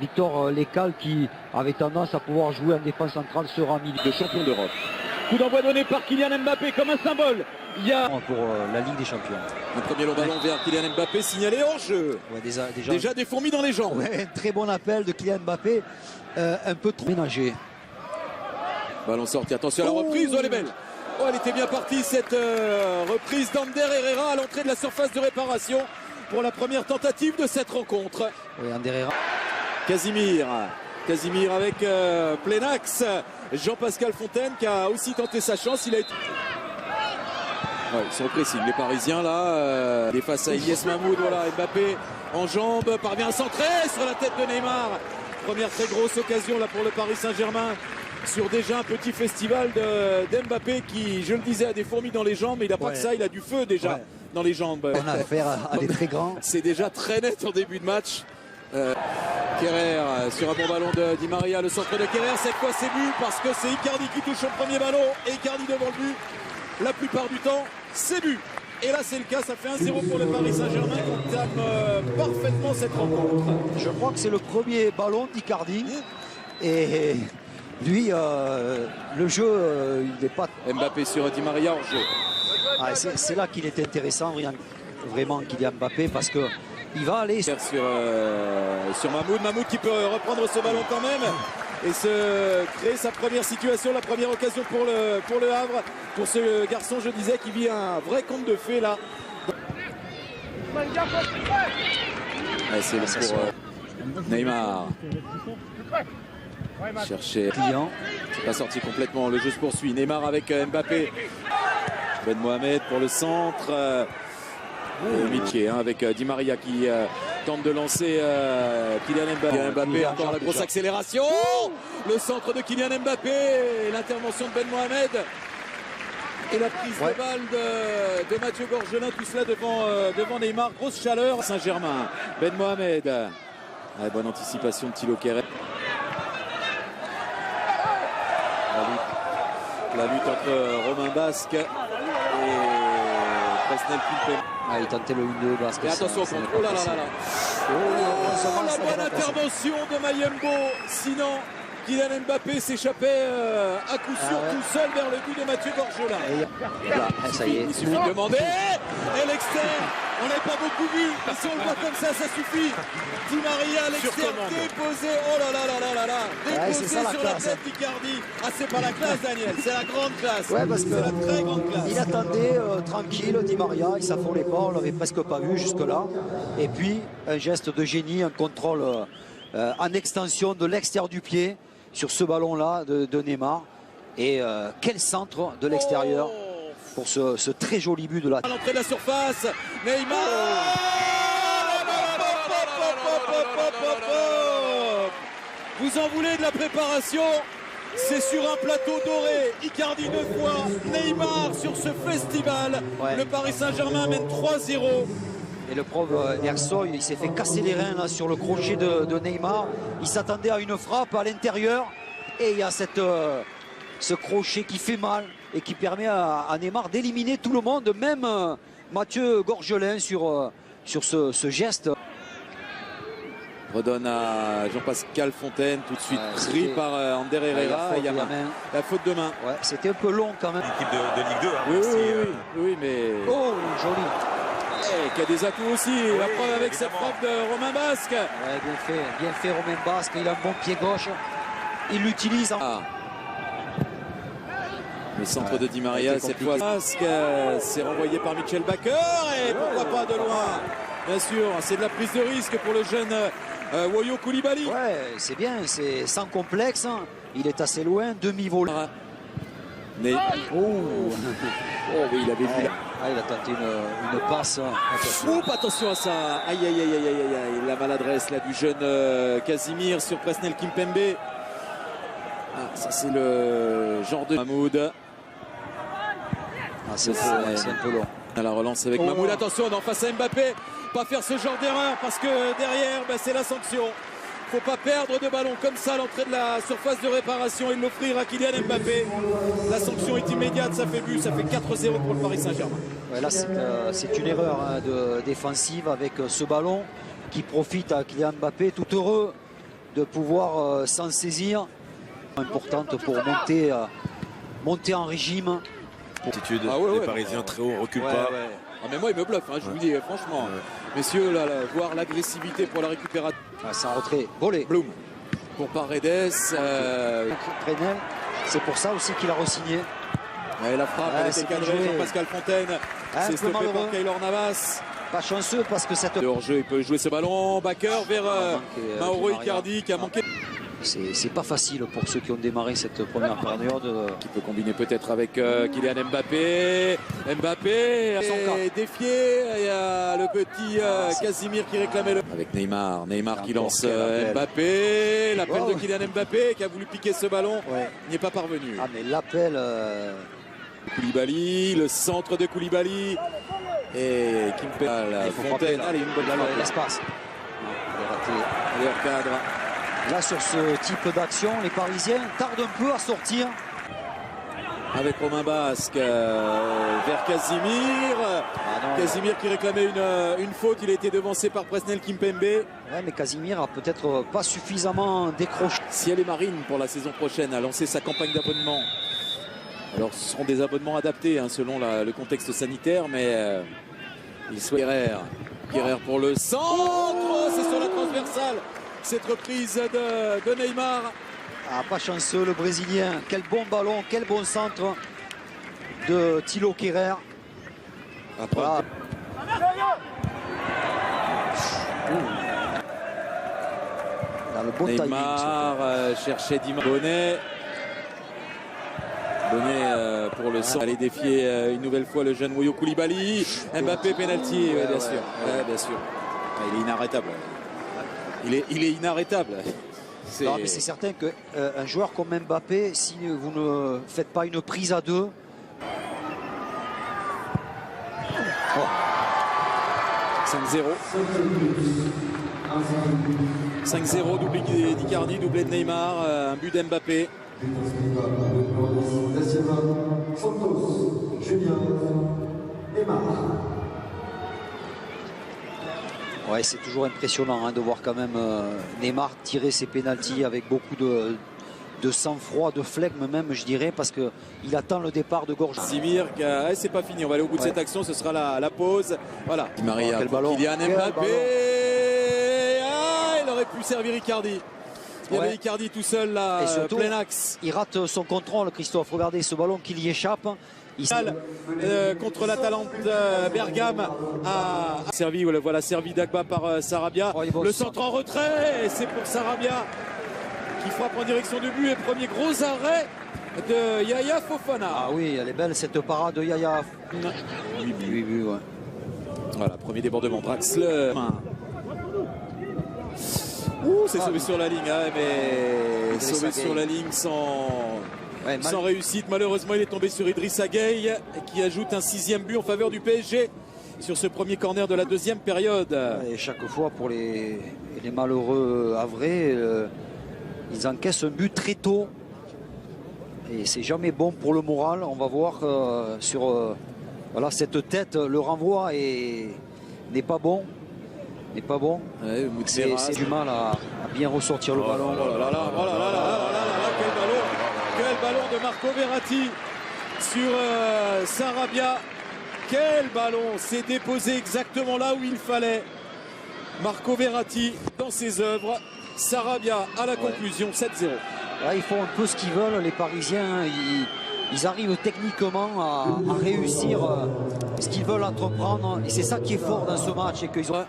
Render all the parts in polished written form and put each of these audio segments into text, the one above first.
Victor Lécal qui avait tendance à pouvoir jouer en défense centrale sera mis de champion d'Europe. Coup d'envoi donné par Kylian Mbappé comme un symbole. Il y a pour la Ligue des Champions. un premier long ballon vers Kylian Mbappé signalé hors jeu. Ouais, déjà des fourmis dans les jambes. Ouais, très bon appel de Kylian Mbappé, un peu trop ménagé. Ballon sorti, attention à la reprise, oh elle est belle. Oh elle était bien partie cette reprise d'Ander Herrera à l'entrée de la surface de réparation pour la première tentative de cette rencontre. Oui, Ander Herrera. Casimir avec plein axe. Jean-Pascal Fontaine qui a aussi tenté sa chance. Il a été... Ouais, ils sont pressés, les Parisiens là. Il est face à Ilyes Mahmoud, voilà, Mbappé en jambes, parvient à centrer sur la tête de Neymar. Première très grosse occasion là pour le Paris Saint-Germain sur déjà un petit festival d'Mbappé qui, je le disais, a des fourmis dans les jambes, mais il n'a pas que ça, il a du feu déjà dans les jambes. On a affaire à des très grands. C'est déjà très net en début de match. Kerrer sur un bon ballon de Di Maria, le centre de Kerrer, cette fois c'est but parce que c'est Icardi qui touche au premier ballon et Icardi devant le but. La plupart du temps, c'est but. Et là c'est le cas, ça fait 1-0 pour le Paris Saint-Germain qui entame parfaitement cette rencontre. Je crois que c'est le premier ballon d'Icardi. Et lui, le jeu, il n'est pas... Mbappé sur Di Maria hors jeu. Ah, c'est là qu'il est intéressant, vraiment, Kylian Mbappé, parce que il va aller sur Mahmoud qui peut reprendre ce ballon quand même et se créer sa première situation, la première occasion pour le Havre, pour ce garçon, je disais, qui vit un vrai conte de fées là. C'est pour Neymar. Chercher client, c'est pas sorti complètement, le jeu se poursuit. Neymar avec Mbappé. Ben Mohamed pour le centre. Miché avec Di Maria qui tente de lancer Kylian Mbappé. Encore la grosse accélération. Le centre de Kylian Mbappé. L'intervention de Ben Mohamed. Et la prise de balle de Mathieu Gorgelin. Tout cela devant Neymar. Grosse chaleur. Saint-Germain. Ben Mohamed. Bonne anticipation de Thilo Kerrer. La lutte entre Romain Basque et Presnel Kimpembe. Ah, il tentait le 1-2 Basque. Et attention au contre. Oh là là là là. Oh, la bonne intervention de Mayembo. Sinon, Kylian Mbappé s'échappait à coup sûr tout seul vers le but de Mathieu Gorgelin. Là, ça y est. Il suffit de demander. Et l'externe. On n'a pas beaucoup vu. Mais si on le voit comme ça suffit. Di Maria à l'externe déposé. Oh là là là là là là. Déposé sur la tête d'Icardi. Ah, c'est pas la classe, Daniel. C'est la grande classe. Ouais, parce que c'est la très grande classe. Il attendait tranquille, Di Maria. Il s'affolait pas. On l'avait presque pas vu jusque-là. Et puis, un geste de génie, un contrôle en extension de l'extérieur du pied sur ce ballon-là de Neymar. Et quel centre de l'extérieur pour ce très joli but de la... À l'entrée de la surface, Neymar. Vous en voulez de la préparation? C'est sur un plateau doré. Icardi 2 fois, Neymar sur ce festival. Le Paris Saint-Germain mène 3-0. Et le pauvre Ersoy, il s'est fait casser les reins là, sur le crochet de Neymar. Il s'attendait à une frappe à l'intérieur. Et il y a ce crochet qui fait mal et qui permet à Neymar d'éliminer tout le monde, même Mathieu Gorgelin sur ce geste. Redonne à Jean-Pascal Fontaine, tout de suite pris par Ander Herrera. Il y a la faute de main. Ouais, c'était un peu long quand même. L'équipe de Ligue 2. Hein, oui, mais... Oh, joli. Qui a des atouts aussi. La preuve avec cette frappe de Romain Basque. Ouais, bien fait Romain Basque. Il a un bon pied gauche. Il l'utilise. Le centre de Di Maria, cette fois, Basque, c'est renvoyé par Michel Bakker. Et pourquoi pas de loin. Bien sûr, c'est de la prise de risque pour le jeune Woyo Koulibaly. Ouais, c'est bien, c'est sans complexe. Il est assez loin, demi-vol. Oui, il avait vu. Il a tenté une passe. Attention à ça. Aïe, aïe, aïe, aïe, aïe, aïe. La maladresse là, du jeune Casimir sur Presnel Kimpembe. Ça, c'est le genre de Mahmoud. C'est un peu long. À la relance avec Mahmoud. Attention, en face à Mbappé. Pas faire ce genre d'erreur parce que derrière, c'est la sanction. Faut pas perdre de ballon comme ça à l'entrée de la surface de réparation et l'offrir à Kylian Mbappé. La sanction est immédiate, ça fait but, ça fait 4-0 pour le Paris Saint-Germain. Ouais, là, c'est une erreur défensive avec ce ballon qui profite à Kylian Mbappé, tout heureux de pouvoir s'en saisir. Importante pour monter en régime. Attitude ouais, des Parisiens très haut, on recule Ouais, pas. ouais. Ah, mais moi, il me bluffe, hein, je vous dis franchement. Messieurs, là, voir l'agressivité pour la récupération. Ah, c'est un retrait. Volé. Bloom pour Paredes. Fresnel, c'est pour ça aussi qu'il a re-signé. Et la frappe, elle était c'est bien cadrée. joué. Jean-Pascal Fontaine. Un C'est peu stoppé malheureux. par Keylor Navas. Pas chanceux parce que cette... De hors-jeu, il peut jouer ce ballon. Backer vers Mauro Di Maria. Icardi qui a manqué. C'est pas facile pour ceux qui ont démarré cette première période. Qui peut combiner peut-être avec Kylian Mbappé. Mbappé est défié. Il y a le petit Casimir qui réclamait le. Avec Neymar. Neymar qui lance Mbappé. L'appel de Kylian Mbappé qui a voulu piquer ce ballon. Ouais. Il n'y est pas parvenu. Ah mais l'appel... Koulibaly, le centre de Koulibaly. Et Kimpembe. il faut frapper, Fontaine. là. Allez, une bonne frappe. L'espace. Il est raté. Allez, hors cadre. Là, sur ce type d'action, les Parisiens tardent un peu à sortir. Avec Romain Basque vers Casimir. Casimir qui réclamait une faute. Il a été devancé par Presnel Kimpembe. Ouais, mais Casimir a peut-être pas suffisamment décroché. Si elle est marine pour la saison prochaine, a lancé sa campagne d'abonnement. Alors ce seront des abonnements adaptés selon le contexte sanitaire, mais il souhaite Guerrer pour le centre. C'est sur la transversale. Cette reprise de Neymar. Ah, pas chanceux le Brésilien. Quel bon ballon, quel bon centre de Thilo Kehrer. Après, Voilà. Dans le bon Neymar cherchait Bonnet. Bonnet pour le centre. Allez défier une nouvelle fois le jeune Moyo Koulibaly. Mbappé penalty, bien sûr. Bien sûr. Il est inarrêtable. Il est inarrêtable. Non, mais c'est certain qu'un joueur comme Mbappé, si vous ne faites pas une prise à deux. Oh. 5-0. 5-0, doublé d'Icardi, doublé de Neymar, un but d'Mbappé. Santos, Julien, Neymar. Ouais, c'est toujours impressionnant de voir quand même Neymar tirer ses pénaltys avec beaucoup de sang-froid, de flegme même, je dirais, parce qu'il attend le départ de Gorge. Simir, c'est pas fini, on va aller au bout de cette action, ce sera la pause. Voilà, Di Maria, quel ballon. Kylian Quel Mbappé. ballon. Il aurait pu servir Icardi. Il y avait Icardi tout seul là, Et surtout, plein axe. il rate son contrôle, Christophe. Regardez ce ballon qui y échappe. Contre l'Atalante Bergame a servi, voilà, servi Dagba par Sarabia. Le centre en retrait, c'est pour Sarabia qui frappe en direction de but et premier gros arrêt de Yaya Fofana. Ah oui, elle est belle cette parade de Yaya. Oui, ouais. Voilà, premier débordement Draxler. C'est sauvé sur la ligne, mais sauvé sur la ligne sans réussite. Malheureusement, il est tombé sur Idrissa Gueye qui ajoute un 6e but en faveur du PSG sur ce premier corner de la deuxième période. Et chaque fois pour les malheureux havrais, ils encaissent un but très tôt. Et c'est jamais bon pour le moral. On va voir sur voilà, cette tête, le renvoi n'est pas bon. N'est pas bon. Ouais, c'est du mal à bien ressortir le ballon. Quel ballon de Marco Verratti sur Sarabia. Quel ballon, c'est déposé exactement là où il fallait. Marco Verratti dans ses œuvres. Sarabia à la conclusion, 7-0. Là, ils font un peu ce qu'ils veulent, les Parisiens. Ils arrivent techniquement à réussir ce qu'ils veulent entreprendre. Et c'est ça qui est fort dans ce match. Et qu'ils ont...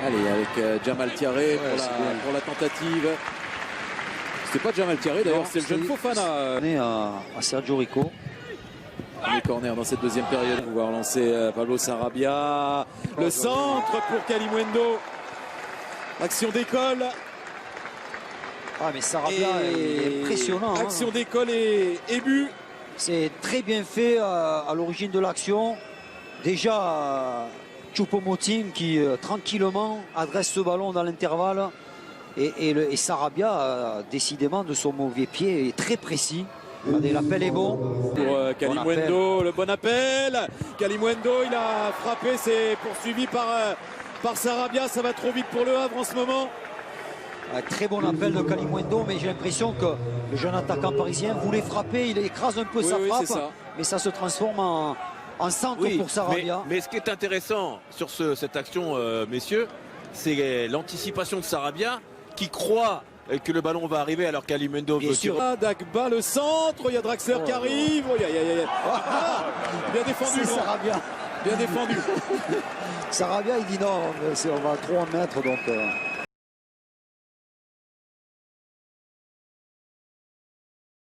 Allez, avec Jamal Thiaré pour la tentative. C'était pas Jamal Thiaré d'ailleurs, c'est le jeune Fofana. À Sergio Rico. Les corners dans cette deuxième période. Pouvoir lancer Pablo Sarabia. Le centre pour Kalimuendo. Action d'école. Ah mais Sarabia est impressionnant. Action d'école et but. C'est très bien fait à l'origine de l'action. Déjà Choupo-Moting qui tranquillement adresse ce ballon dans l'intervalle. Et Sarabia, décidément de son mauvais pied, est très précis. Regardez, l'appel est bon. Pour Kalimuendo, le bon appel. Kalimuendo, il a frappé, c'est poursuivi par Sarabia. Ça va trop vite pour le Havre en ce moment. Un très bon appel de Kalimundo, mais j'ai l'impression que le jeune attaquant parisien voulait frapper, il écrase un peu sa frappe, c'est ça. mais ça se transforme en centre pour Sarabia. Mais ce qui est intéressant sur cette action, messieurs, c'est l'anticipation de Sarabia qui croit que le ballon va arriver alors qu'Alimundo veut sûr. Dagba, le centre, il y a Draxler qui arrive. Bien défendu. C'est Sarabia. Bien défendu. Sarabia, il dit non, on va trop en mettre, donc...